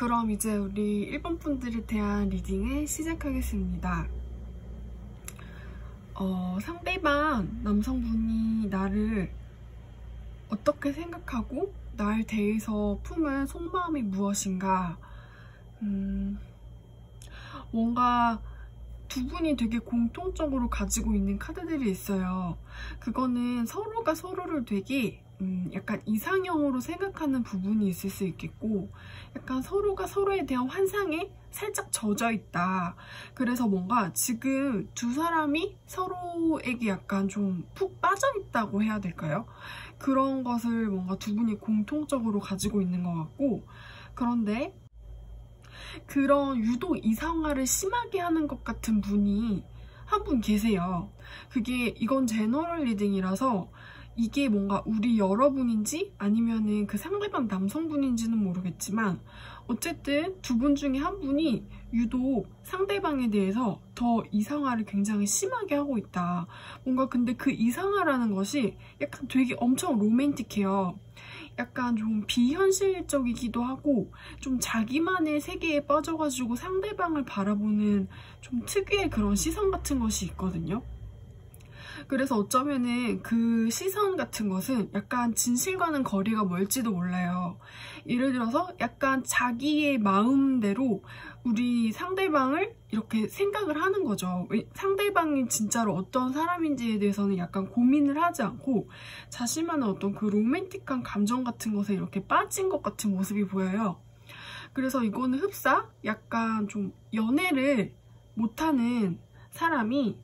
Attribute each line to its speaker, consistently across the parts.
Speaker 1: 그럼 이제 우리 일본 분들에 대한 리딩을 시작하겠습니다. 상대방 남성분이 나를 어떻게 생각하고 날 대해서 품은 속마음이 무엇인가. 뭔가 두 분이 되게 공통적으로 가지고 있는 카드들이 있어요. 그거는 서로가 서로를 되게 약간 이상형으로 생각하는 부분이 있을 수 있겠고, 약간 서로가 서로에 대한 환상에 살짝 젖어 있다. 그래서 뭔가 지금 두 사람이 서로에게 약간 좀 푹 빠져 있다고 해야 될까요? 그런 것을 뭔가 두 분이 공통적으로 가지고 있는 것 같고, 그런데 그런 유독 이상화를 심하게 하는 것 같은 분이 한 분 계세요. 이건 제너럴 리딩이라서 이게 뭔가 우리 여러분인지 아니면은 그 상대방 남성분인지는 모르겠지만, 어쨌든 두 분 중에 한 분이 유독 상대방에 대해서 더 이상화를 굉장히 심하게 하고 있다. 뭔가 근데 그 이상화라는 것이 약간 되게 엄청 로맨틱해요. 약간 좀 비현실적이기도 하고 좀 자기만의 세계에 빠져가지고 상대방을 바라보는 좀 특유의 그런 시선 같은 것이 있거든요. 그래서 어쩌면은 그 시선 같은 것은 약간 진실과는 거리가 멀지도 몰라요. 예를 들어서 약간 자기의 마음대로 우리 상대방을 이렇게 생각을 하는 거죠. 상대방이 진짜로 어떤 사람인지에 대해서는 약간 고민을 하지 않고 자신만의 어떤 그 로맨틱한 감정 같은 것에 이렇게 빠진 것 같은 모습이 보여요. 그래서 이거는 흡사? 약간 좀 연애를 못하는 사람이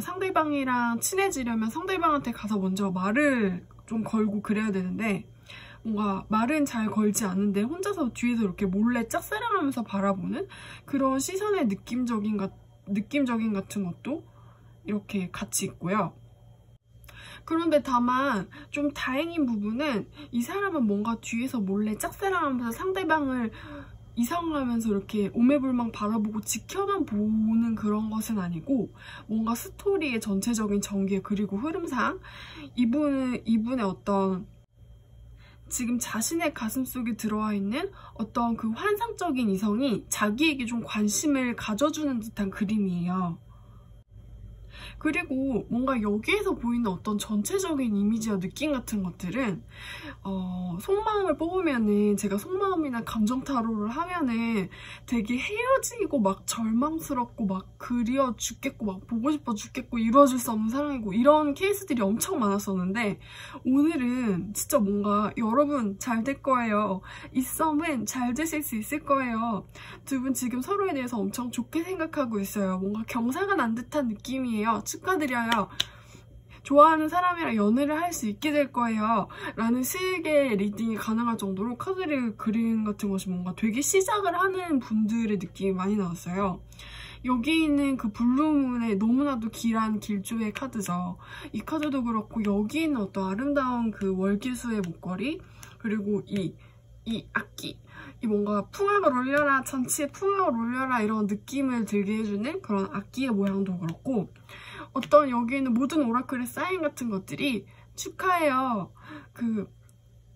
Speaker 1: 상대방이랑 친해지려면 상대방한테 가서 먼저 말을 좀 걸고 그래야 되는데, 뭔가 말은 잘 걸지 않는데 혼자서 뒤에서 이렇게 몰래 짝사랑하면서 바라보는 그런 시선의 느낌적인 같은 것도 이렇게 같이 있고요. 그런데 다만 좀 다행인 부분은 이 사람은 뭔가 뒤에서 몰래 짝사랑하면서 상대방을 이상하면서 이렇게 오매불망 바라보고 지켜만 보는 그런 것은 아니고, 뭔가 스토리의 전체적인 전개 그리고 흐름상 이분의 어떤 지금 자신의 가슴속에 들어와 있는 어떤 그 환상적인 이성이 자기에게 좀 관심을 가져주는 듯한 그림이에요. 그리고 뭔가 여기에서 보이는 어떤 전체적인 이미지와 느낌 같은 것들은 속마음을 뽑으면은, 제가 속마음이나 감정 타로를 하면은 되게 헤어지고 막 절망스럽고 막 그리워 죽겠고 막 보고 싶어 죽겠고 이루어질 수 없는 사랑이고 이런 케이스들이 엄청 많았었는데, 오늘은 진짜 뭔가 여러분 잘 될 거예요. 이 썸은 잘 되실 수 있을 거예요. 두 분 지금 서로에 대해서 엄청 좋게 생각하고 있어요. 뭔가 경사가 난 듯한 느낌이에요. 축하드려요. 좋아하는 사람이랑 연애를 할 수 있게 될 거예요. 라는 식의 리딩이 가능할 정도로 카드를 그림 같은 것이 뭔가 되게 시작을 하는 분들의 느낌이 많이 나왔어요. 여기 있는 그 블루문의 너무나도 길한 길조의 카드죠. 이 카드도 그렇고, 여기 있는 어떤 아름다운 그 월기수의 목걸이, 그리고 이 악기, 이 뭔가 풍악을 울려라, 천치에 풍악을 울려라 이런 느낌을 들게 해주는 그런 악기의 모양도 그렇고, 어떤 여기 있는 모든 오라클의 사인 같은 것들이 축하해요.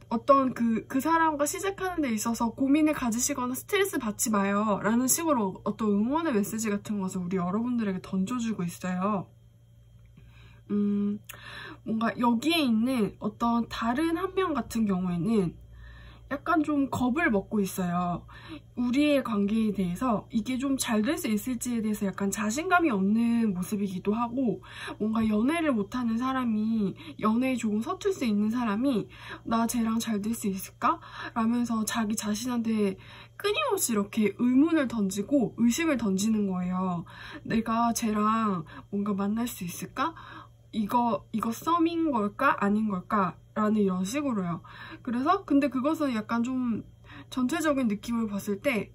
Speaker 1: 어떤 그 사람과 시작하는 데 있어서 고민을 가지시거나 스트레스 받지 마요. 라는 식으로 어떤 응원의 메시지 같은 것을 우리 여러분들에게 던져주고 있어요. 뭔가 여기에 있는 어떤 다른 한 명 같은 경우에는 약간 좀 겁을 먹고 있어요. 우리의 관계에 대해서 이게 좀 잘 될 수 있을지에 대해서 약간 자신감이 없는 모습이기도 하고, 뭔가 연애를 못하는 사람이, 연애에 조금 서툴 수 있는 사람이 나 쟤랑 잘 될 수 있을까? 라면서 자기 자신한테 끊임없이 이렇게 의문을 던지고 의심을 던지는 거예요. 내가 쟤랑 뭔가 만날 수 있을까? 이거 썸인 걸까? 아닌 걸까? 라는 이런 식으로요. 그래서 근데 그것은 약간 좀 전체적인 느낌을 봤을 때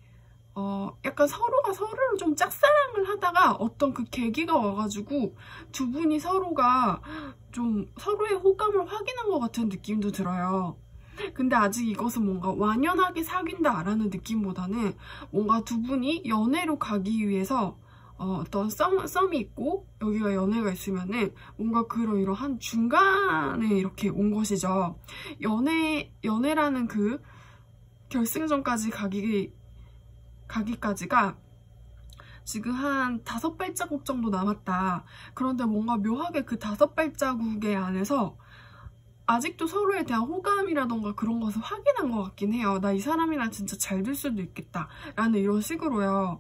Speaker 1: 약간 서로가 서로를 좀 짝사랑을 하다가 어떤 그 계기가 와가지고 두 분이 서로가 좀 서로의 호감을 확인한 것 같은 느낌도 들어요. 근데 아직 이것은 뭔가 완연하게 사귄다라는 느낌보다는 뭔가 두 분이 연애로 가기 위해서 어떤 썸이 있고 여기가 연애가 있으면은 뭔가 그러한 중간에 이렇게 온 것이죠. 연애라는 그 결승전까지 가기까지가 지금 한 5발자국 정도 남았다. 그런데 뭔가 묘하게 그 5발자국의 안에서 아직도 서로에 대한 호감이라던가 그런 것을 확인한 것 같긴 해요. 나 이 사람이랑 진짜 잘 될 수도 있겠다 라는 이런 식으로요.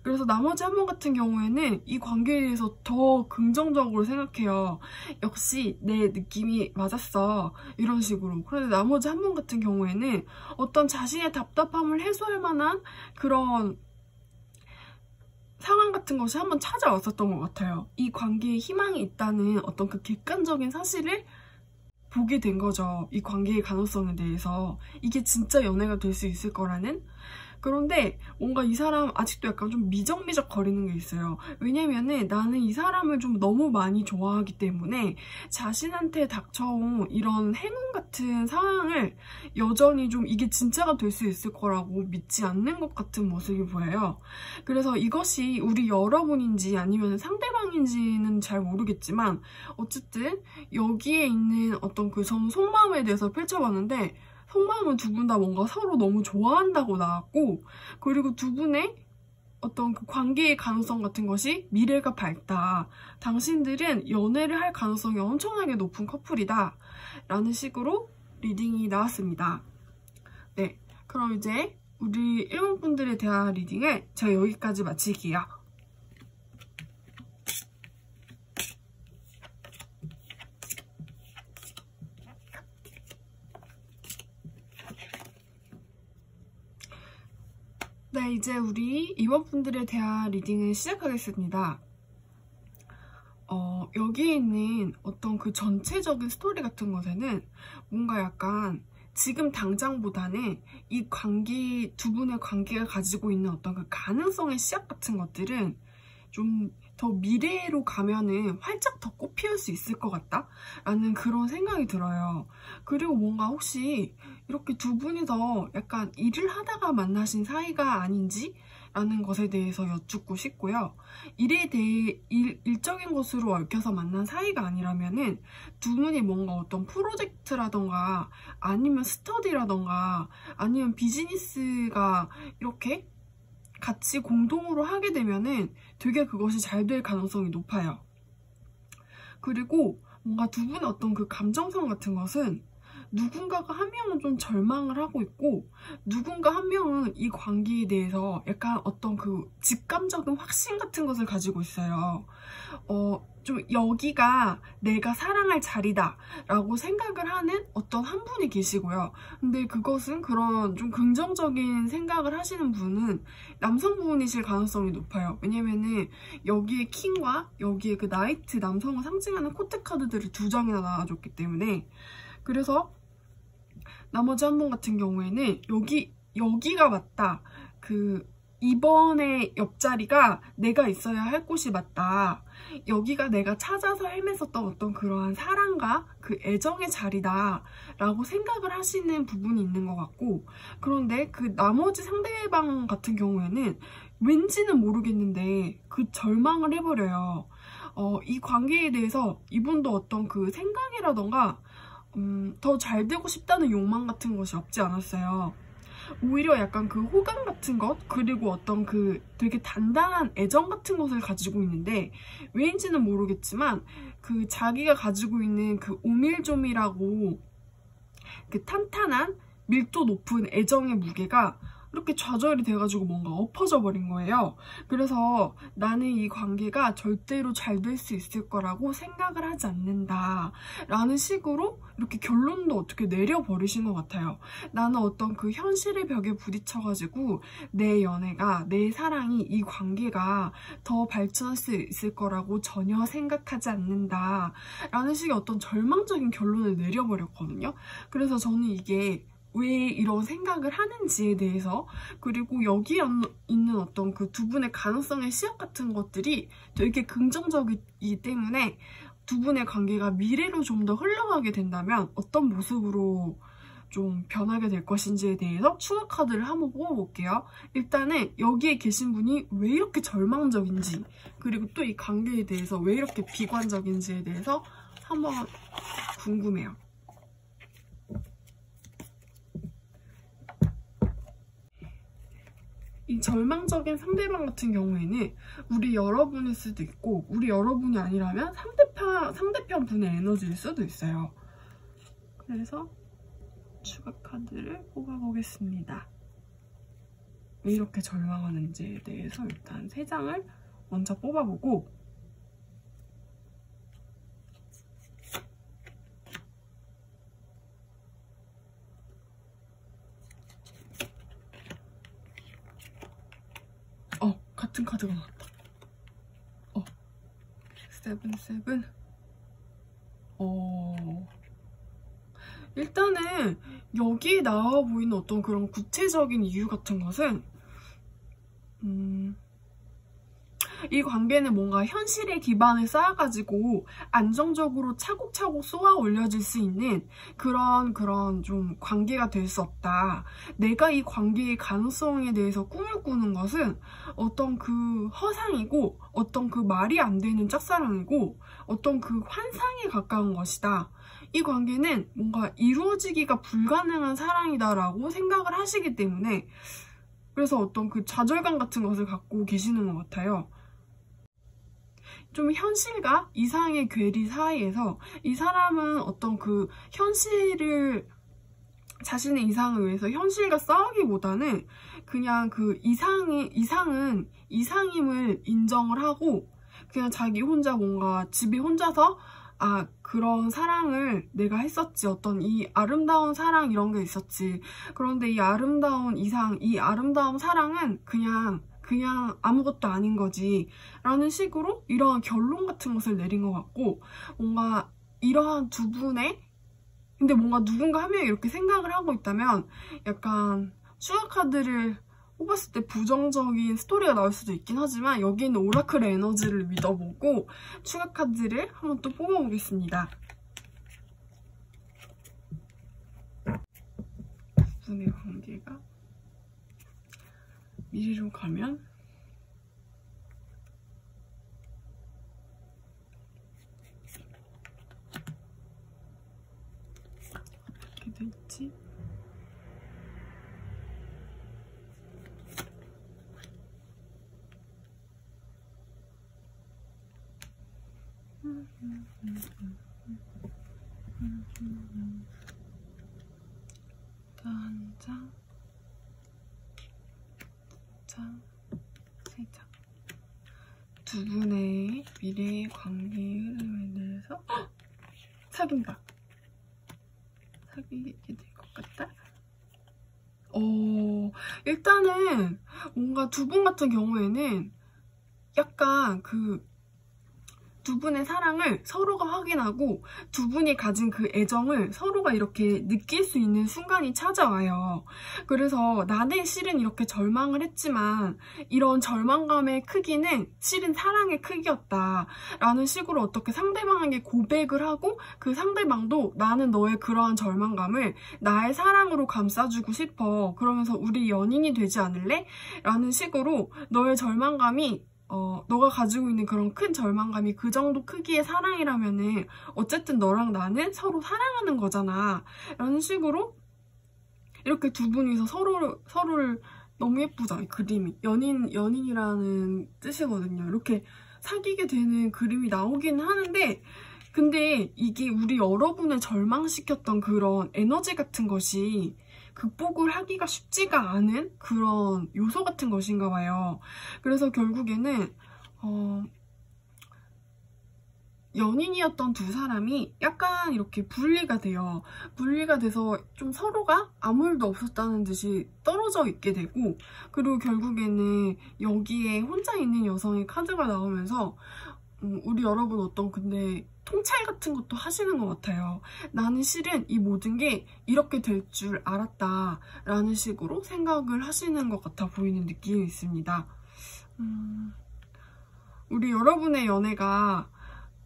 Speaker 1: 그래서 나머지 한 번 같은 경우에는 이 관계에 대해서 더 긍정적으로 생각해요. 역시 내 느낌이 맞았어, 이런 식으로. 그런데 나머지 한 번 같은 경우에는 어떤 자신의 답답함을 해소할 만한 그런 상황 같은 것이 한번 찾아왔었던 것 같아요. 이 관계에 희망이 있다는 어떤 그 객관적인 사실을 보게 된 거죠. 이 관계의 가능성에 대해서. 이게 진짜 연애가 될 수 있을 거라는? 그런데 뭔가 이 사람 아직도 약간 좀 미적미적 거리는 게 있어요. 왜냐면은 나는 이 사람을 좀 너무 많이 좋아하기 때문에 자신한테 닥쳐온 이런 행운 같은 상황을 여전히 좀 이게 진짜가 될 수 있을 거라고 믿지 않는 것 같은 모습이 보여요. 그래서 이것이 우리 여러분인지 아니면 상대방인지는 잘 모르겠지만 어쨌든 여기에 있는 어떤 그 전 속마음에 대해서 펼쳐봤는데 속마음은 두 분 다 뭔가 서로 너무 좋아한다고 나왔고, 그리고 두 분의 어떤 그 관계의 가능성 같은 것이 미래가 밝다. 당신들은 연애를 할 가능성이 엄청나게 높은 커플이다. 라는 식으로 리딩이 나왔습니다. 네, 그럼 이제 우리 1번분들에 대한 리딩을 제가 여기까지 마칠게요. 네, 이제 우리 2번분들에 대한 리딩을 시작하겠습니다. 여기에 있는 어떤 그 전체적인 스토리 같은 것에는 뭔가 약간 지금 당장보다는 이 관계, 두 분의 관계가 가지고 있는 어떤 그 가능성의 씨앗 같은 것들은 좀 더 미래로 가면은 활짝 더 꽃피울 수 있을 것 같다? 라는 그런 생각이 들어요. 그리고 뭔가 혹시 이렇게 두 분이서 약간 일을 하다가 만나신 사이가 아닌지? 라는 것에 대해서 여쭙고 싶고요. 일에 대해 일적인 것으로 얽혀서 만난 사이가 아니라면은 두 분이 뭔가 어떤 프로젝트라던가 아니면 스터디라던가 아니면 비즈니스가 이렇게 같이 공동으로 하게 되면은 되게 그것이 잘 될 가능성이 높아요. 그리고 뭔가 두 분의 어떤 그 감정선 같은 것은 누군가가 한 명은 좀 절망을 하고 있고 누군가 한 명은 이 관계에 대해서 약간 어떤 그 직감적인 확신 같은 것을 가지고 있어요. 좀 여기가 내가 사랑할 자리다 라고 생각을 하는 어떤 한 분이 계시고요. 근데 그것은 그런 좀 긍정적인 생각을 하시는 분은 남성분이실 가능성이 높아요. 왜냐면은 여기에 킹과 여기에 그 나이트, 남성을 상징하는 코트 카드들을 2장이나 나와줬기 때문에. 그래서 나머지 한 분 같은 경우에는 여기가 맞다. 이번에 옆자리가 내가 있어야 할 곳이 맞다. 여기가 내가 찾아서 헤맸었던 어떤 그러한 사랑과 그 애정의 자리다 라고 생각을 하시는 부분이 있는 것 같고, 그런데 그 나머지 상대방 같은 경우에는 왠지는 모르겠는데 그 절망을 해버려요. 이 관계에 대해서 이분도 어떤 그 생각이라던가 더 잘 되고 싶다는 욕망 같은 것이 없지 않았어요. 오히려 약간 그 호감 같은 것, 그리고 어떤 그 되게 단단한 애정 같은 것을 가지고 있는데, 왜인지는 모르겠지만 그 자기가 가지고 있는 그 오밀조밀하고 그 탄탄한 밀도 높은 애정의 무게가 이렇게 좌절이 돼가지고 뭔가 엎어져 버린 거예요. 그래서 나는 이 관계가 절대로 잘 될 수 있을 거라고 생각을 하지 않는다 라는 식으로 이렇게 결론도 어떻게 내려버리신 것 같아요. 나는 어떤 그 현실의 벽에 부딪혀가지고 내 연애가, 내 사랑이, 이 관계가 더 발전할 수 있을 거라고 전혀 생각하지 않는다 라는 식의 어떤 절망적인 결론을 내려버렸거든요. 그래서 저는 이게 왜 이런 생각을 하는지에 대해서, 그리고 여기에 있는 어떤 그 두 분의 가능성의 씨앗 같은 것들이 되게 긍정적이기 때문에 두 분의 관계가 미래로 좀 더 흘러가게 된다면 어떤 모습으로 좀 변하게 될 것인지에 대해서 추가 카드를 한번 뽑아볼게요. 일단은 여기에 계신 분이 왜 이렇게 절망적인지, 그리고 또 이 관계에 대해서 왜 이렇게 비관적인지에 대해서 한번 궁금해요. 이 절망적인 상대방 같은 경우에는 우리 여러분일 수도 있고, 우리 여러분이 아니라면 상대편 분의 에너지일 수도 있어요. 그래서 추가 카드를 뽑아보겠습니다. 왜 이렇게 절망하는지에 대해서 일단 3장을 먼저 뽑아보고, 같은 카드가 나왔다. 7. 일단은 여기에 나와 보이는 어떤 그런 구체적인 이유 같은 것은 이 관계는 뭔가 현실의 기반을 쌓아가지고 안정적으로 차곡차곡 쏘아 올려질 수 있는 그런 좀 관계가 될 수 없다. 내가 이 관계의 가능성에 대해서 꿈을 꾸는 것은 어떤 그 허상이고, 어떤 그 말이 안 되는 짝사랑이고, 어떤 그 환상에 가까운 것이다. 이 관계는 뭔가 이루어지기가 불가능한 사랑이다라고 생각을 하시기 때문에, 그래서 어떤 그 좌절감 같은 것을 갖고 계시는 것 같아요. 좀 현실과 이상의 괴리 사이에서 이 사람은 어떤 그 현실을, 자신의 이상을 위해서 현실과 싸우기보다는 그냥 그 이상은 이상임을 인정을 하고, 그냥 자기 혼자 뭔가 집에 혼자서 그런 사랑을 내가 했었지. 어떤 이 아름다운 사랑 이런 게 있었지. 그런데 이 아름다운 이상, 이 아름다운 사랑은 그냥 아무것도 아닌 거지 라는 식으로 이러한 결론 같은 것을 내린 것 같고, 뭔가 이러한 두 분의, 근데 뭔가 누군가 한 명이 이렇게 생각을 하고 있다면 약간 추가 카드를 뽑았을 때 부정적인 스토리가 나올 수도 있긴 하지만, 여기는 오라클의 에너지를 믿어보고 추가 카드를 한번 또 뽑아보겠습니다. 두 분의 관계가 미래로 가면 어떻게 될지. 한 장, 3장. 두 분의 미래의 관계의 흐름에 대해서 사귄다. 사귀게 될 것 같다. 일단은 뭔가 두 분 같은 경우에는 약간 그 두 분의 사랑을 서로가 확인하고 두 분이 가진 그 애정을 서로가 이렇게 느낄 수 있는 순간이 찾아와요. 그래서 나는 실은 이렇게 절망을 했지만 이런 절망감의 크기는 실은 사랑의 크기였다 라는 식으로 어떻게 상대방에게 고백을 하고, 그 상대방도 나는 너의 그러한 절망감을 나의 사랑으로 감싸주고 싶어. 그러면서 우리 연인이 되지 않을래? 라는 식으로 너의 절망감이 너가 가지고 있는 그런 큰 절망감이 그 정도 크기의 사랑이라면은 어쨌든 너랑 나는 서로 사랑하는 거잖아 라는 식으로 이렇게 두 분이서 서로를 너무 예쁘죠? 이 그림이 연인이라는 뜻이거든요. 이렇게 사귀게 되는 그림이 나오긴 하는데, 근데 이게 우리 여러분을 절망시켰던 그런 에너지 같은 것이 극복을 하기가 쉽지가 않은 그런 요소 같은 것인가 봐요. 그래서 결국에는 연인이었던 두 사람이 약간 이렇게 분리가 돼요. 분리가 돼서 좀 서로가 아무 일도 없었다는 듯이 떨어져 있게 되고, 그리고 결국에는 여기에 혼자 있는 여성의 카드가 나오면서 우리 여러분 어떤 근데 통찰 같은 것도 하시는 것 같아요. 나는 실은 이 모든 게 이렇게 될 줄 알았다 라는 식으로 생각을 하시는 것 같아 보이는 느낌이 있습니다. 우리 여러분의 연애가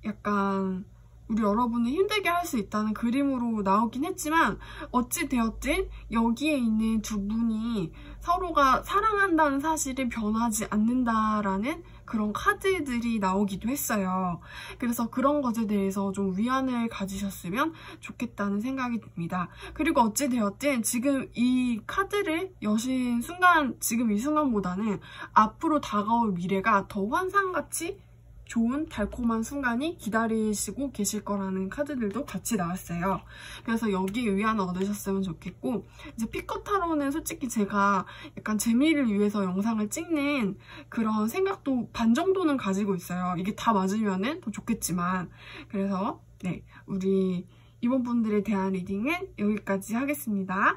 Speaker 1: 약간 우리 여러분을 힘들게 할 수 있다는 그림으로 나오긴 했지만 어찌되었든 여기에 있는 두 분이 서로가 사랑한다는 사실을 변하지 않는다라는 그런 카드들이 나오기도 했어요. 그래서 그런 것에 대해서 좀 위안을 가지셨으면 좋겠다는 생각이 듭니다. 그리고 어찌되었든 지금 이 카드를 여신 순간, 지금 이 순간보다는 앞으로 다가올 미래가 더 환상같이 좋은 달콤한 순간이 기다리시고 계실 거라는 카드들도 같이 나왔어요. 그래서 여기에 위안을 얻으셨으면 좋겠고, 이제 피커타로는 솔직히 제가 약간 재미를 위해서 영상을 찍는 그런 생각도 반 정도는 가지고 있어요. 이게 다 맞으면은 더 좋겠지만. 그래서 네, 우리 이번 분들에 대한 리딩은 여기까지 하겠습니다.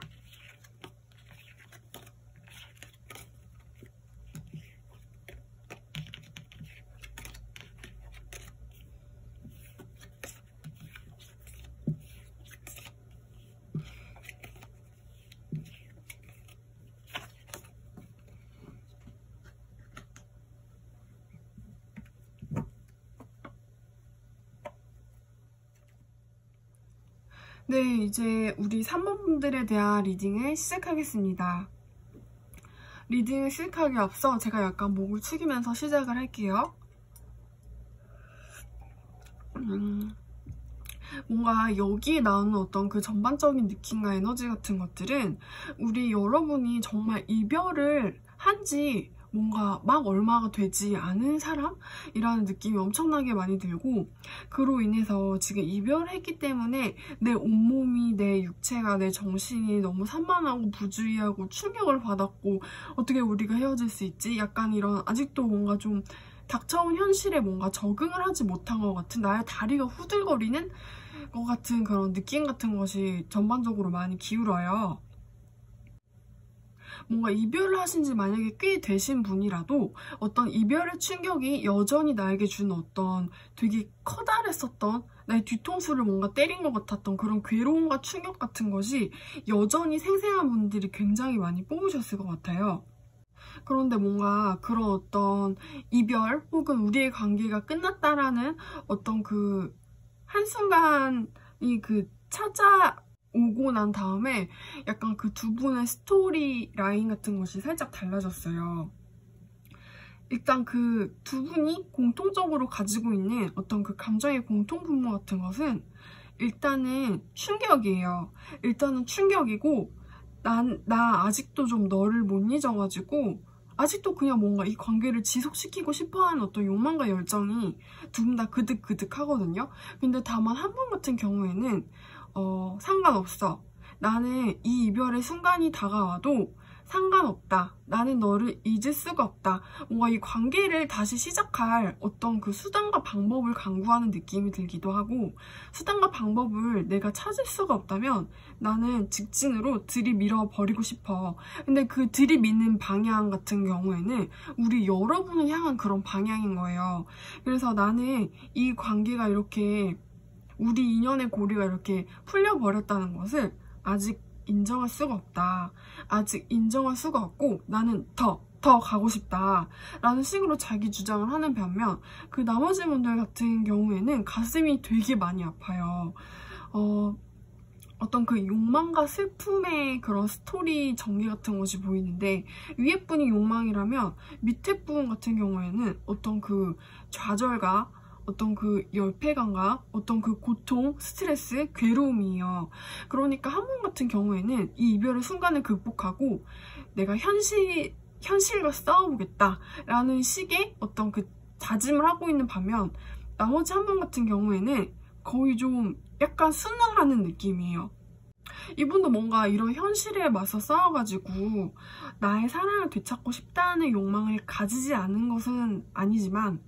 Speaker 1: 네, 이제 우리 3번 분들에 대한 리딩을 시작하겠습니다. 리딩을 시작하기 앞서 제가 약간 목을 축이면서 시작을 할게요. 뭔가 여기에 나오는 어떤 그 전반적인 느낌과 에너지 같은 것들은 우리 여러분이 정말 이별을 한지 뭔가 막 얼마가 되지 않은 사람이라는 느낌이 엄청나게 많이 들고, 그로 인해서 지금 이별했기 때문에 내 온몸이, 내 육체가, 내 정신이 너무 산만하고 부주의하고 충격을 받았고, 어떻게 우리가 헤어질 수 있지? 약간 이런 아직도 뭔가 좀 닥쳐온 현실에 뭔가 적응을 하지 못한 것 같은, 나의 다리가 후들거리는 것 같은 그런 느낌 같은 것이 전반적으로 많이 기울어요. 뭔가 이별을 하신 지 만약에 꽤 되신 분이라도 어떤 이별의 충격이 여전히 나에게 준 어떤 되게 커다랬었던, 나의 뒤통수를 뭔가 때린 것 같았던 그런 괴로움과 충격 같은 것이 여전히 생생한 분들이 굉장히 많이 뽑으셨을 것 같아요. 그런데 뭔가 그런 어떤 이별 혹은 우리의 관계가 끝났다라는 어떤 그 한순간이 그 찾아오고 난 다음에 약간 그 두 분의 스토리 라인 같은 것이 살짝 달라졌어요. 일단 그 두 분이 공통적으로 가지고 있는 어떤 그 감정의 공통분모 같은 것은 일단은 충격이에요. 일단은 충격이고, 나 아직도 좀 너를 못 잊어가지고 아직도 그냥 뭔가 이 관계를 지속시키고 싶어하는 어떤 욕망과 열정이 두 분 다 그득그득 하거든요. 근데 다만 한 분 같은 경우에는 상관없어. 나는 이 이별의 순간이 다가와도 상관없다. 나는 너를 잊을 수가 없다. 뭔가 이 관계를 다시 시작할 어떤 그 수단과 방법을 강구하는 느낌이 들기도 하고, 수단과 방법을 내가 찾을 수가 없다면 나는 직진으로 들이밀어 버리고 싶어. 근데 그 들이미는 방향 같은 경우에는 우리 여러분을 향한 그런 방향인 거예요. 그래서 나는 이 관계가 이렇게, 우리 인연의 고리가 이렇게 풀려버렸다는 것을 아직 인정할 수가 없다. 아직 인정할 수가 없고 나는 더 가고 싶다 라는 식으로 자기 주장을 하는 반면, 그 나머지 분들 같은 경우에는 가슴이 되게 많이 아파요. 어떤 그 욕망과 슬픔의 그런 스토리 전개 같은 것이 보이는데, 위에 분이 욕망이라면 밑에 분 같은 경우에는 어떤 그 좌절과 어떤 그 열패감과 어떤 그 고통, 스트레스, 괴로움이에요. 그러니까 한 분 같은 경우에는 이 이별의 순간을 극복하고 내가 현실과 싸워보겠다 라는 식의 어떤 그 다짐을 하고 있는 반면, 나머지 한 분 같은 경우에는 거의 좀 약간 순응하는 느낌이에요. 이분도 뭔가 이런 현실에 맞서 싸워가지고 나의 사랑을 되찾고 싶다는 욕망을 가지지 않은 것은 아니지만,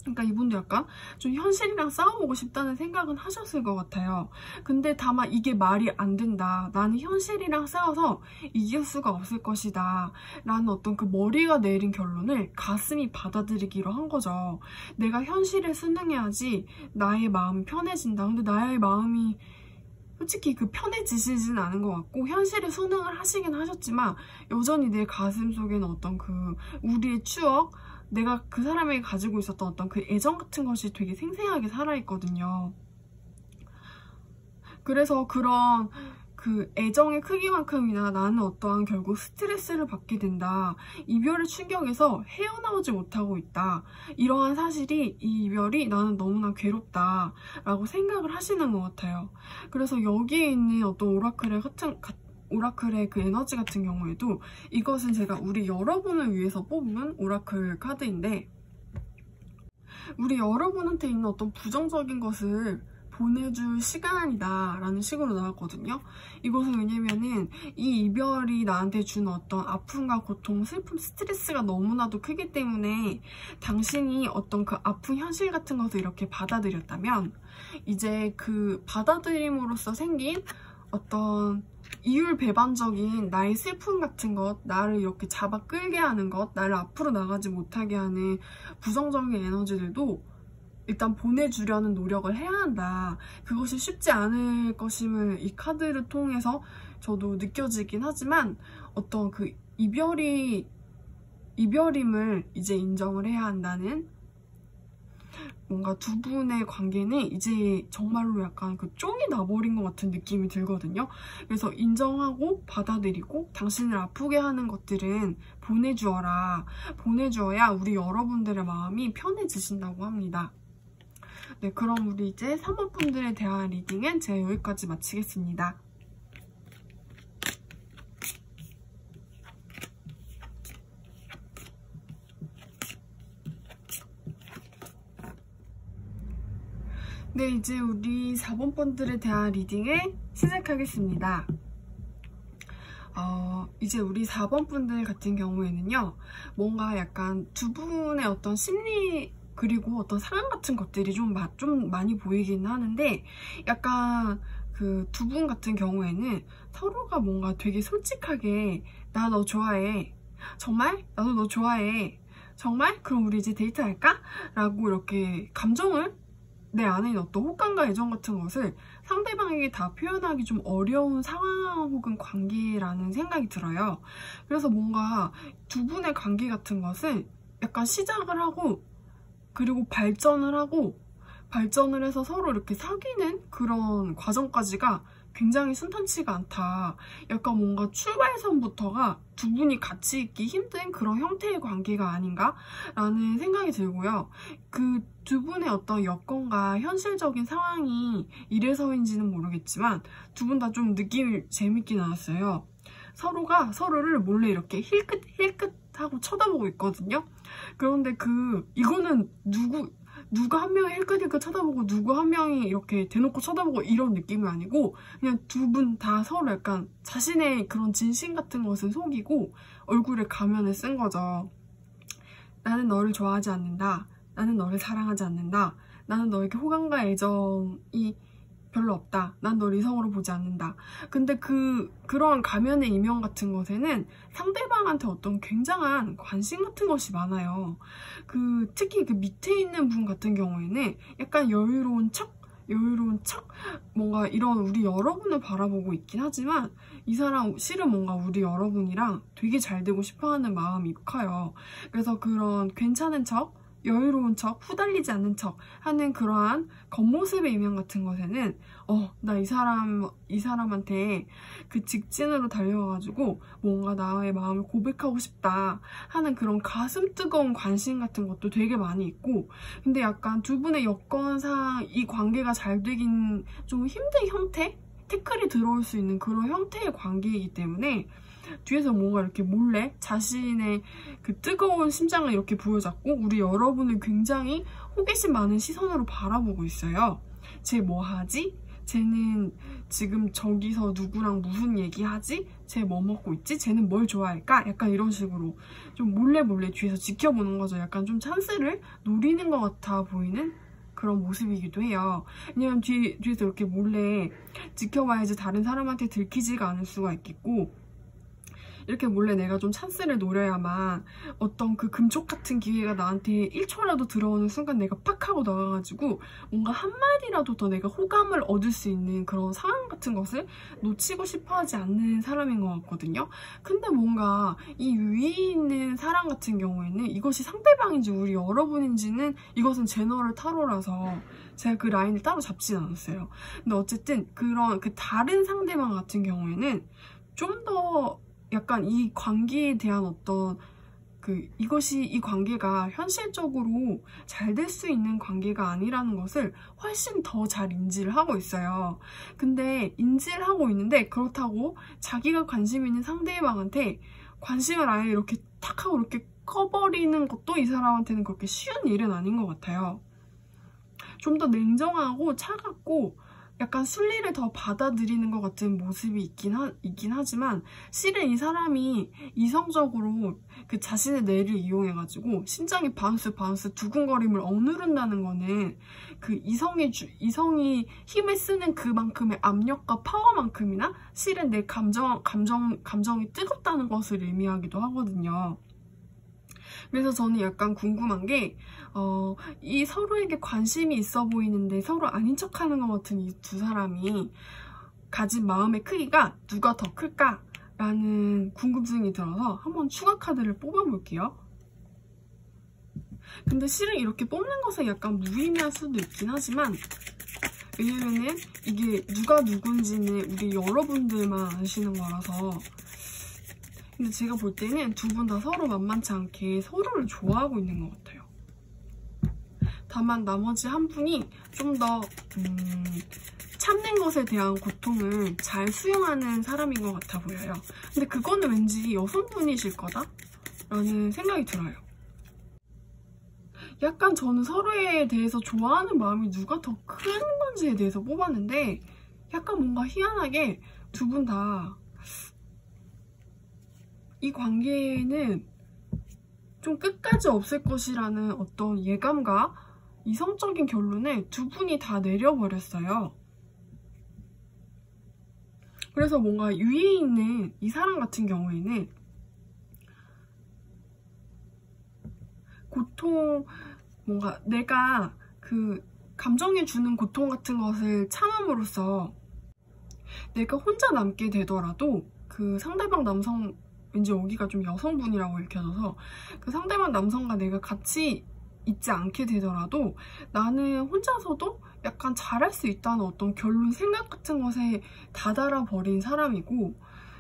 Speaker 1: 그러니까 이분도 약간 좀 현실이랑 싸워보고 싶다는 생각은 하셨을 것 같아요. 근데 다만 이게 말이 안 된다. 나는 현실이랑 싸워서 이길 수가 없을 것이다. 라는 어떤 그 머리가 내린 결론을 가슴이 받아들이기로 한 거죠. 내가 현실에 순응해야지 나의 마음이 편해진다. 근데 나의 마음이 솔직히 그 편해지시진 않은 것 같고, 현실에 순응을 하시긴 하셨지만 여전히 내 가슴 속에는 어떤 그 우리의 추억, 내가 그 사람에게 가지고 있었던 어떤 그 애정 같은 것이 되게 생생하게 살아있거든요. 그래서 그런 그 애정의 크기만큼이나 나는 어떠한 결국 스트레스를 받게 된다. 이별의 충격에서 헤어나오지 못하고 있다. 이러한 사실이, 이 이별이 나는 너무나 괴롭다 라고 생각을 하시는 것 같아요. 그래서 여기에 있는 어떤 오라클의 그 에너지 같은 경우에도 이것은 제가 우리 여러분을 위해서 뽑은 오라클 카드인데, 우리 여러분한테 있는 어떤 부정적인 것을 보내줄 시간이다 라는 식으로 나왔거든요. 이것은 왜냐면은 이 이별이 나한테 준 어떤 아픔과 고통, 슬픔, 스트레스가 너무나도 크기 때문에 당신이 어떤 그 아픈 현실 같은 것을 이렇게 받아들였다면, 이제 그 받아들임으로써 생긴 어떤 이율배반적인 나의 슬픔 같은 것, 나를 이렇게 잡아 끌게 하는 것, 나를 앞으로 나가지 못하게 하는 부정적인 에너지들도 일단 보내주려는 노력을 해야 한다. 그것이 쉽지 않을 것임을 이 카드를 통해서 저도 느껴지긴 하지만, 어떤 그 이별임을 이제 인정을 해야 한다는, 뭔가 두 분의 관계는 이제 정말로 약간 그 쫑이 나버린 것 같은 느낌이 들거든요. 그래서 인정하고 받아들이고 당신을 아프게 하는 것들은 보내주어라. 보내주어야 우리 여러분들의 마음이 편해지신다고 합니다. 네, 그럼 우리 이제 3번 분들에 대한 리딩은 제가 여기까지 마치겠습니다. 네, 이제 우리 4번 분들에 대한 리딩을 시작하겠습니다. 이제 우리 4번 분들 같은 경우에는요, 뭔가 약간 두 분의 어떤 심리 그리고 어떤 상황 같은 것들이 좀 많이 보이긴 하는데, 약간 그 두 분 같은 경우에는 서로가 뭔가 되게 솔직하게 나 너 좋아해. 정말? 나도 너 좋아해. 정말? 그럼 우리 이제 데이트할까? 라고 이렇게 감정을, 내 안에 있는 어떤 호감과 애정 같은 것을 상대방에게 다 표현하기 좀 어려운 상황 혹은 관계라는 생각이 들어요. 그래서 뭔가 두 분의 관계 같은 것은 약간 시작을 하고 그리고 발전을 해서 서로 이렇게 사귀는 그런 과정까지가 굉장히 순탄치가 않다. 약간 뭔가 출발선부터가 두 분이 같이 있기 힘든 그런 형태의 관계가 아닌가라는 생각이 들고요. 그 두 분의 어떤 여건과 현실적인 상황이 이래서인지는 모르겠지만 두 분 다 좀 느낌이 재밌게 나왔어요. 서로가 서로를 몰래 이렇게 힐끗 하고 쳐다보고 있거든요. 그런데 이거는 누가 한 명이 힐끗힐끗 쳐다보고 누구 한 명이 이렇게 대놓고 쳐다보고 이런 느낌이 아니고, 그냥 두 분 다 서로 약간 자신의 그런 진심 같은 것을 속이고 얼굴에 가면을 쓴 거죠. 나는 너를 좋아하지 않는다. 나는 너를 사랑하지 않는다. 나는 너에게 호감과 애정이 별로 없다. 난 널 이성으로 보지 않는다. 근데 그러한 가면의 이면 같은 것에는 상대방한테 어떤 굉장한 관심 같은 것이 많아요. 특히 그 밑에 있는 분 같은 경우에는 약간 여유로운 척? 뭔가 이런 우리 여러분을 바라보고 있긴 하지만, 이 사람 실은 뭔가 우리 여러분이랑 되게 잘 되고 싶어하는 마음이 커요. 그래서 그런 괜찮은 척, 여유로운 척, 후달리지 않는 척 하는 그러한 겉모습의 이면 같은 것에는 나 이 사람한테 그 직진으로 달려가가지고 뭔가 나의 마음을 고백하고 싶다 하는 그런 가슴 뜨거운 관심 같은 것도 되게 많이 있고, 근데 약간 두 분의 여건상 이 관계가 잘 되긴 좀 힘든 형태? 태클이 들어올 수 있는 그런 형태의 관계이기 때문에 뒤에서 뭔가 이렇게 몰래 자신의 그 뜨거운 심장을 이렇게 부여잡고 우리 여러분을 굉장히 호기심 많은 시선으로 바라보고 있어요. 쟤 뭐 하지? 쟤는 지금 저기서 누구랑 무슨 얘기하지? 쟤 뭐 먹고 있지? 쟤는 뭘 좋아할까? 약간 이런 식으로 좀 몰래 뒤에서 지켜보는 거죠. 약간 좀 찬스를 노리는 것 같아 보이는 그런 모습이기도 해요. 왜냐면 뒤에서 이렇게 몰래 지켜봐야지 다른 사람한테 들키지가 않을 수가 있겠고, 이렇게 몰래 내가 좀 찬스를 노려야만 어떤 그 금쪽 같은 기회가 나한테 1초라도 들어오는 순간 내가 팍 하고 나가가지고 뭔가 한마디라도 더 내가 호감을 얻을 수 있는 그런 상황 같은 것을 놓치고 싶어 하지 않는 사람인 것 같거든요. 근데 뭔가 이 위에 있는 사람 같은 경우에는 이것이 상대방인지 우리 여러분인지는 이것은 제너럴 타로라서 제가 그 라인을 따로 잡진 않았어요. 근데 어쨌든 그런 그 다른 상대방 같은 경우에는 좀 더 약간 이 관계에 대한 어떤 이 관계가 현실적으로 잘 될 수 있는 관계가 아니라는 것을 훨씬 더 잘 인지를 하고 있어요. 근데 인지를 하고 있는데 그렇다고 자기가 관심 있는 상대방한테 관심을 아예 이렇게 탁 하고 이렇게 꺼버리는 것도 이 사람한테는 그렇게 쉬운 일은 아닌 것 같아요. 좀 더 냉정하고 차갑고 약간 순리를 더 받아들이는 것 같은 모습이 있긴 하지만 실은 이 사람이 이성적으로 그 자신의 뇌를 이용해가지고 심장이 바운스 두근거림을 억누른다는 거는 그 이성이 힘을 쓰는 그만큼의 압력과 파워만큼이나 실은 내 감정이 뜨겁다는 것을 의미하기도 하거든요. 그래서 저는 약간 궁금한 게 이 서로에게 관심이 있어 보이는데 서로 아닌 척하는 것 같은 이 두 사람이 가진 마음의 크기가 누가 더 클까라는 궁금증이 들어서 한번 추가 카드를 뽑아볼게요. 근데 실은 이렇게 뽑는 것은 약간 무의미할 수도 있긴 하지만 왜냐면은 이게 누가 누군지는 우리 여러분들만 아시는 거라서. 근데 제가 볼 때는 두 분 다 서로 만만치 않게 서로를 좋아하고 있는 것 같아요. 다만 나머지 한 분이 좀 더 참는 것에 대한 고통을 잘 수용하는 사람인 것 같아 보여요. 근데 그거는 왠지 여성분이실 거다? 라는 생각이 들어요. 약간 저는 서로에 대해서 좋아하는 마음이 누가 더 큰 건지에 대해서 뽑았는데 약간 뭔가 희한하게 두 분 다 이 관계는 좀 끝까지 없을 것이라는 어떤 예감과 이성적인 결론을 두 분이 다 내려버렸어요. 그래서 뭔가 위에 있는 이 사람 같은 경우에는 고통, 뭔가 내가 그 감정이 주는 고통 같은 것을 참음으로써 내가 혼자 남게 되더라도 그 상대방 남성, 왠지 여기가 좀 여성분이라고 읽혀져서 그 상대방 남성과 내가 같이 있지 않게 되더라도 나는 혼자서도 약간 잘할 수 있다는 어떤 결론 생각 같은 것에 다다라 버린 사람이고,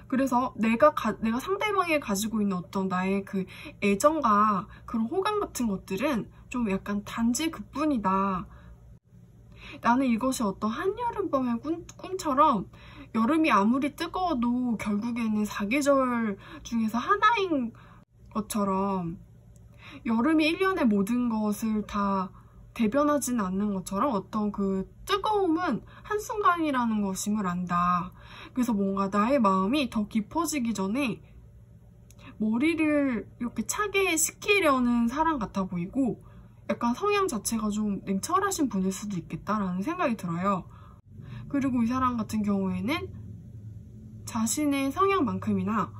Speaker 1: 그래서 내가 상대방에 가지고 있는 어떤 나의 그 애정과 그런 호감 같은 것들은 좀 약간 단지 그뿐이다. 나는 이것이 어떤 한여름밤의 꿈처럼 여름이 아무리 뜨거워도 결국에는 4계절 중에서 하나인 것처럼, 여름이 1년의 모든 것을 다 대변하지는 않는 것처럼 어떤 그 뜨거움은 한순간이라는 것임을 안다. 그래서 뭔가 나의 마음이 더 깊어지기 전에 머리를 이렇게 차게 식히려는 사람 같아 보이고 약간 성향 자체가 좀 냉철하신 분일 수도 있겠다라는 생각이 들어요. 그리고 이 사람 같은 경우에는 자신의 성향만큼이나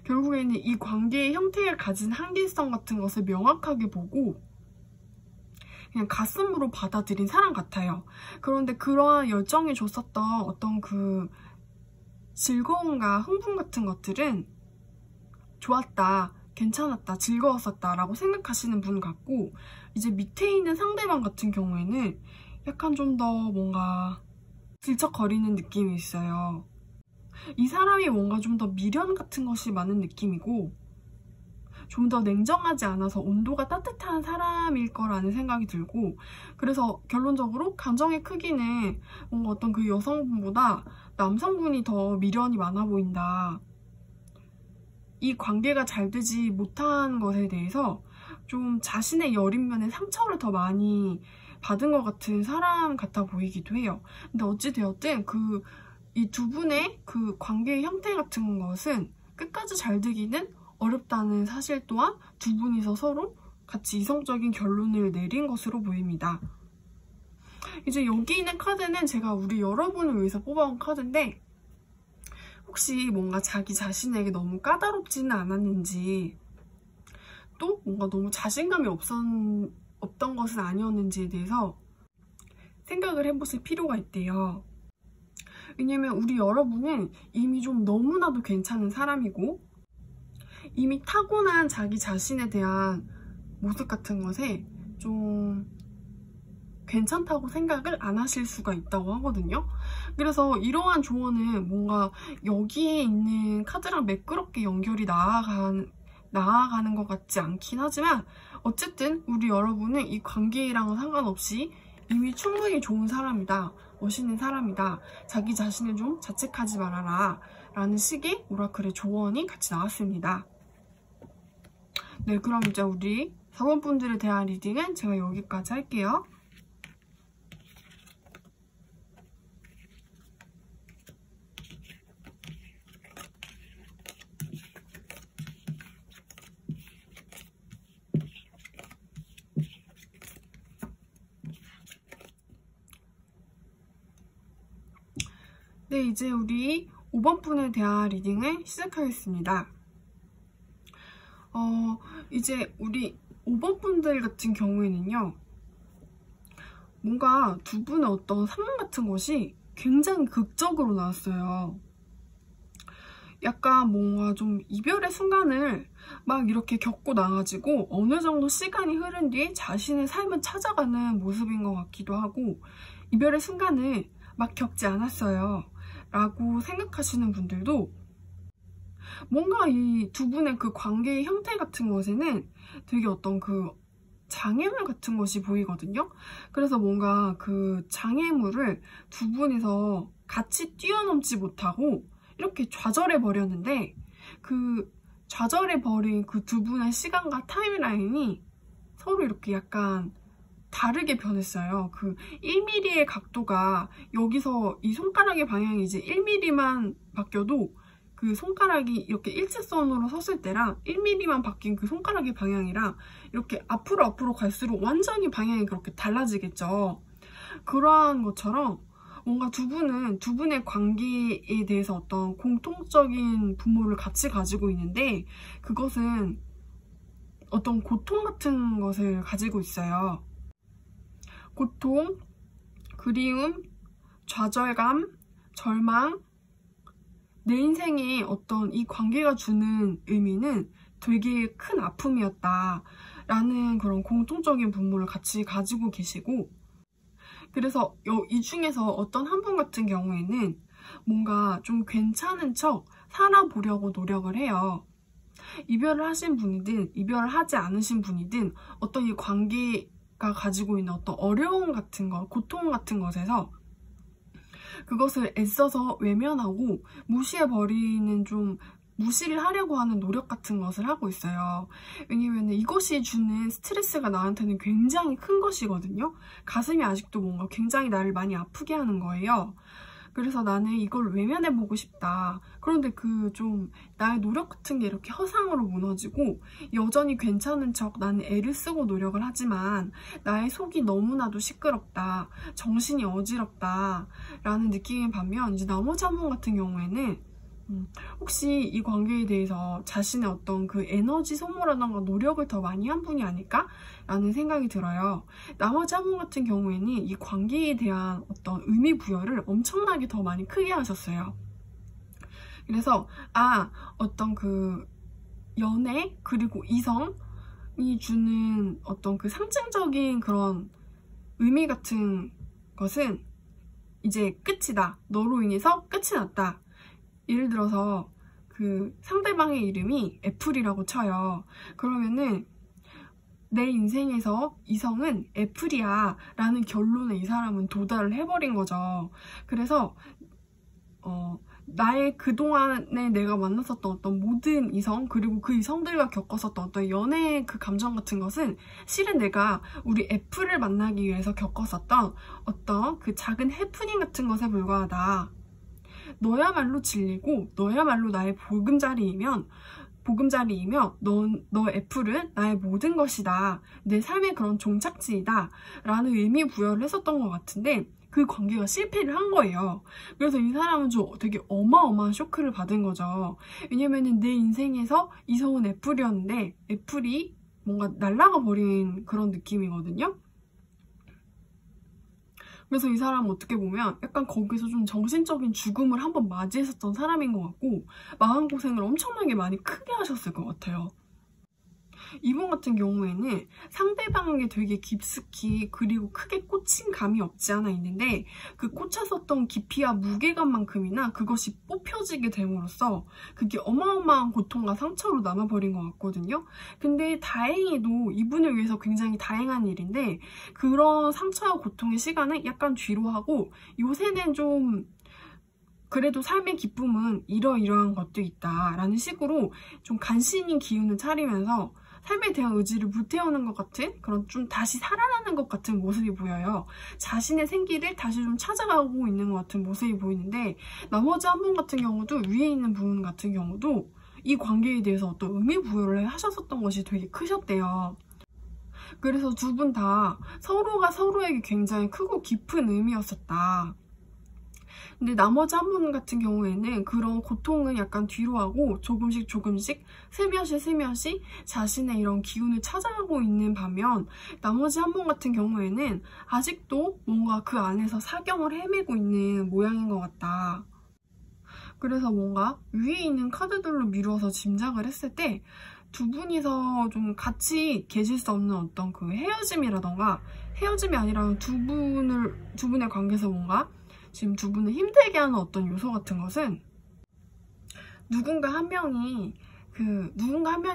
Speaker 1: 결국에는 이 관계의 형태를 가진 한계성 같은 것을 명확하게 보고 그냥 가슴으로 받아들인 사람 같아요. 그런데 그러한 열정이 줬었던 어떤 그 즐거움과 흥분 같은 것들은 좋았다, 괜찮았다, 즐거웠었다 라고 생각하시는 분 같고, 이제 밑에 있는 상대방 같은 경우에는 약간 좀 더 뭔가 질척거리는 느낌이 있어요. 이 사람이 뭔가 좀 더 미련 같은 것이 많은 느낌이고 좀 더 냉정하지 않아서 온도가 따뜻한 사람일 거라는 생각이 들고, 그래서 결론적으로 감정의 크기는 뭔가 어떤 그 여성분보다 남성분이 더 미련이 많아 보인다. 이 관계가 잘 되지 못한 것에 대해서 좀 자신의 여린 면에 상처를 더 많이 받은 것 같은 사람 같아 보이기도 해요. 근데 어찌되었든 이 두 분의 그 관계의 형태 같은 것은 끝까지 잘 되기는 어렵다는 사실 또한 두 분이서 서로 같이 이성적인 결론을 내린 것으로 보입니다. 이제 여기 있는 카드는 제가 우리 여러분을 위해서 뽑아온 카드인데, 혹시 뭔가 자기 자신에게 너무 까다롭지는 않았는지, 또 뭔가 너무 자신감이 없던 것은 아니었는지에 대해서 생각을 해보실 필요가 있대요. 왜냐면 우리 여러분은 이미 좀 너무나도 괜찮은 사람이고, 이미 타고난 자기 자신에 대한 모습 같은 것에 좀 괜찮다고 생각을 안 하실 수가 있다고 하거든요. 그래서 이러한 조언은 뭔가 여기에 있는 카드랑 매끄럽게 연결이 나아가는 것 같지 않긴 하지만, 어쨌든 우리 여러분은 이 관계랑은 상관없이 이미 충분히 좋은 사람이다, 멋있는 사람이다, 자기 자신을 좀 자책하지 말아라 라는 식의 오라클의 조언이 같이 나왔습니다. 네, 그럼 이제 우리 4번 분들에 대한 리딩은 제가 여기까지 할게요. 네, 이제 우리 5번 분에 대한 리딩을 시작하겠습니다. 이제 우리 5번 분들 같은 경우에는요, 뭔가 두 분의 어떤 상황 같은 것이 굉장히 극적으로 나왔어요. 약간 뭔가 좀 이별의 순간을 막 이렇게 겪고 나가지고 어느 정도 시간이 흐른 뒤에 자신의 삶을 찾아가는 모습인 것 같기도 하고, 이별의 순간을 막 겪지 않았어요 라고 생각하시는 분들도 뭔가 이 두 분의 그 관계의 형태 같은 것에는 되게 어떤 그 장애물 같은 것이 보이거든요. 그래서 뭔가 그 장애물을 두 분이서 같이 뛰어넘지 못하고 이렇게 좌절해 버렸는데, 그 좌절해 버린 그 두 분의 시간과 타임라인이 서로 이렇게 약간 다르게 변했어요. 그 1mm의 각도가, 여기서 이 손가락의 방향이 이제 1mm만 바뀌어도 그 손가락이 이렇게 일직선으로 섰을 때랑 1mm만 바뀐 그 손가락의 방향이랑 이렇게 앞으로 갈수록 완전히 방향이 그렇게 달라지겠죠. 그러한 것처럼 뭔가 두 분의 관계에 대해서 어떤 공통적인 부모를 같이 가지고 있는데, 그것은 어떤 고통 같은 것을 가지고 있어요. 고통, 그리움, 좌절감, 절망, 내 인생에 어떤 이 관계가 주는 의미는 되게 큰 아픔이었다 라는 그런 공통적인 분모를 같이 가지고 계시고, 그래서 이 중에서 어떤 한 분 같은 경우에는 뭔가 좀 괜찮은 척 살아보려고 노력을 해요. 이별을 하신 분이든 이별을 하지 않으신 분이든 어떤 이 관계가 가지고 있는 어떤 어려움 같은 것, 고통 같은 것에서 그것을 애써서 외면하고 무시해버리는, 좀 무시를 하려고 하는 노력 같은 것을 하고 있어요. 왜냐면 이것이 주는 스트레스가 나한테는 굉장히 큰 것이거든요. 가슴이 아직도 뭔가 굉장히 나를 많이 아프게 하는 거예요. 그래서 나는 이걸 외면해보고 싶다. 그런데 그 좀 나의 노력 같은 게 이렇게 허상으로 무너지고, 여전히 괜찮은 척 나는 애를 쓰고 노력을 하지만 나의 속이 너무나도 시끄럽다, 정신이 어지럽다 라는 느낌인 반면, 이제 나머지 한 분 같은 경우에는 혹시 이 관계에 대해서 자신의 어떤 그 에너지 소모라던가 노력을 더 많이 한 분이 아닐까? 라는 생각이 들어요. 나머지 한 분 같은 경우에는 이 관계에 대한 어떤 의미 부여를 엄청나게 더 많이 크게 하셨어요. 그래서 어떤 그 연애 그리고 이성이 주는 어떤 그 상징적인 그런 의미 같은 것은 이제 끝이다. 너로 인해서 끝이 났다. 예를 들어서 그 상대방의 이름이 애플이라고 쳐요. 그러면은 내 인생에서 이성은 애플이야 라는 결론에 이 사람은 도달을 해버린 거죠. 그래서 나의 그동안에 내가 만났었던 어떤 모든 이성, 그리고 그 이성들과 겪었었던 어떤 연애의 그 감정 같은 것은 실은 내가 우리 애플을 만나기 위해서 겪었었던 어떤 그 작은 해프닝 같은 것에 불과하다. 너야말로 진리고 너야말로 나의 보금자리이며 너 애플은 나의 모든 것이다. 내 삶의 그런 종착지이다 라는 의미 부여를 했었던 것 같은데, 그 관계가 실패를 한 거예요. 그래서 이 사람은 좀 되게 어마어마한 쇼크를 받은 거죠. 왜냐면은 내 인생에서 이성은 애플이었는데 애플이 뭔가 날아가 버린 그런 느낌이거든요. 그래서 이 사람은 어떻게 보면 약간 거기서 좀 정신적인 죽음을 한번 맞이했었던 사람인 것 같고 마음고생을 엄청나게 많이 크게 하셨을 것 같아요. 이분 같은 경우에는 상대방에게 되게 깊숙이 그리고 크게 꽂힌 감이 없지 않아 있는데 그 꽂혔었던 깊이와 무게감만큼이나 그것이 뽑혀지게 됨으로써 그게 어마어마한 고통과 상처로 남아버린 것 같거든요. 근데 다행히도 이분을 위해서 굉장히 다행한 일인데 그런 상처와 고통의 시간을 약간 뒤로 하고 요새는 좀 그래도 삶의 기쁨은 이러이러한 것도 있다 라는 식으로 좀 간신히 기운을 차리면서 삶에 대한 의지를 불태우는 것 같은 그런 좀 다시 살아나는 것 같은 모습이 보여요. 자신의 생기를 다시 좀 찾아가고 있는 것 같은 모습이 보이는데 나머지 한 분 같은 경우도 위에 있는 분 같은 경우도 이 관계에 대해서 어떤 의미 부여를 하셨었던 것이 되게 크셨대요. 그래서 두 분 다 서로가 서로에게 굉장히 크고 깊은 의미였었다. 근데 나머지 한 분 같은 경우에는 그런 고통은 약간 뒤로 하고 조금씩 스며시 자신의 이런 기운을 찾아가고 있는 반면 나머지 한 분 같은 경우에는 아직도 뭔가 그 안에서 사경을 헤매고 있는 모양인 것 같다. 그래서 뭔가 위에 있는 카드들로 미루어서 짐작을 했을 때 두 분이서 좀 같이 계실 수 없는 어떤 그 헤어짐이라던가 헤어짐이 아니라 두 분의 관계에서 뭔가 지금 두 분을 힘들게 하는 어떤 요소 같은 것은 누군가 한 명이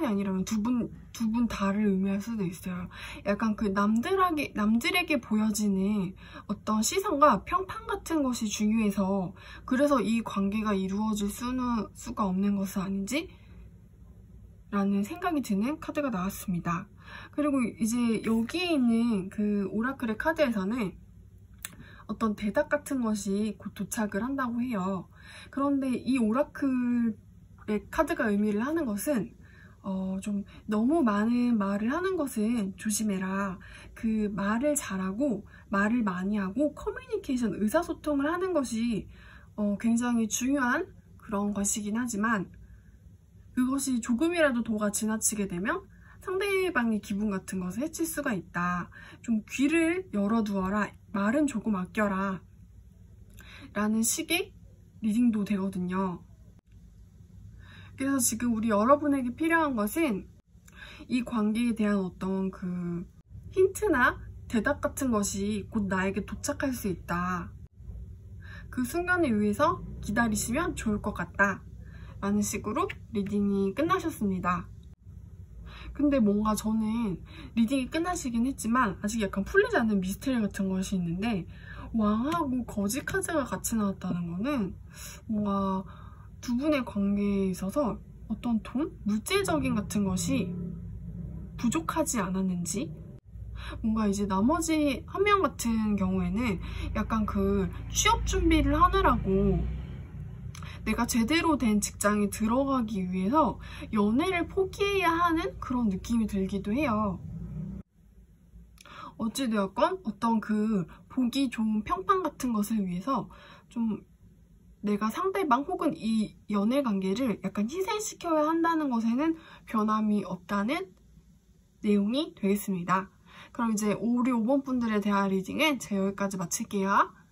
Speaker 1: 아니라면 두 분 다를 의미할 수도 있어요. 약간 그 남들에게 보여지는 어떤 시선과 평판 같은 것이 중요해서 그래서 이 관계가 이루어질 수가 없는 것은 아닌지? 라는 생각이 드는 카드가 나왔습니다. 그리고 이제 여기에 있는 그 오라클의 카드에서는 어떤 대답 같은 것이 곧 도착을 한다고 해요. 그런데 이 오라클의 카드가 의미를 하는 것은 좀 너무 많은 말을 하는 것은 조심해라. 그 말을 잘하고 말을 많이 하고 커뮤니케이션, 의사소통을 하는 것이 굉장히 중요한 그런 것이긴 하지만 그것이 조금이라도 도가 지나치게 되면 상대방의 기분 같은 것을 해칠 수가 있다. 좀 귀를 열어두어라. 말은 조금 아껴라. 라는 식의 리딩도 되거든요. 그래서 지금 우리 여러분에게 필요한 것은 이 관계에 대한 어떤 그 힌트나 대답 같은 것이 곧 나에게 도착할 수 있다. 그 순간을 위해서 기다리시면 좋을 것 같다. 라는 식으로 리딩이 끝나셨습니다. 근데 뭔가 저는 리딩이 끝나시긴 했지만 아직 약간 풀리지 않는 미스터리 같은 것이 있는데 왕하고 거지 카드가 같이 나왔다는 거는 뭔가 두 분의 관계에 있어서 어떤 돈? 물질적인 같은 것이 부족하지 않았는지 뭔가 이제 나머지 한 명 같은 경우에는 약간 그 취업 준비를 하느라고 내가 제대로 된 직장에 들어가기 위해서 연애를 포기해야 하는 그런 느낌이 들기도 해요. 어찌되었건 어떤 그 보기 좋은 평판 같은 것을 위해서 좀 내가 상대방 혹은 이 연애 관계를 약간 희생시켜야 한다는 것에는 변함이 없다는 내용이 되겠습니다. 그럼 이제 5, 5번 분들에 대한 리딩은 제가 여기까지 마칠게요.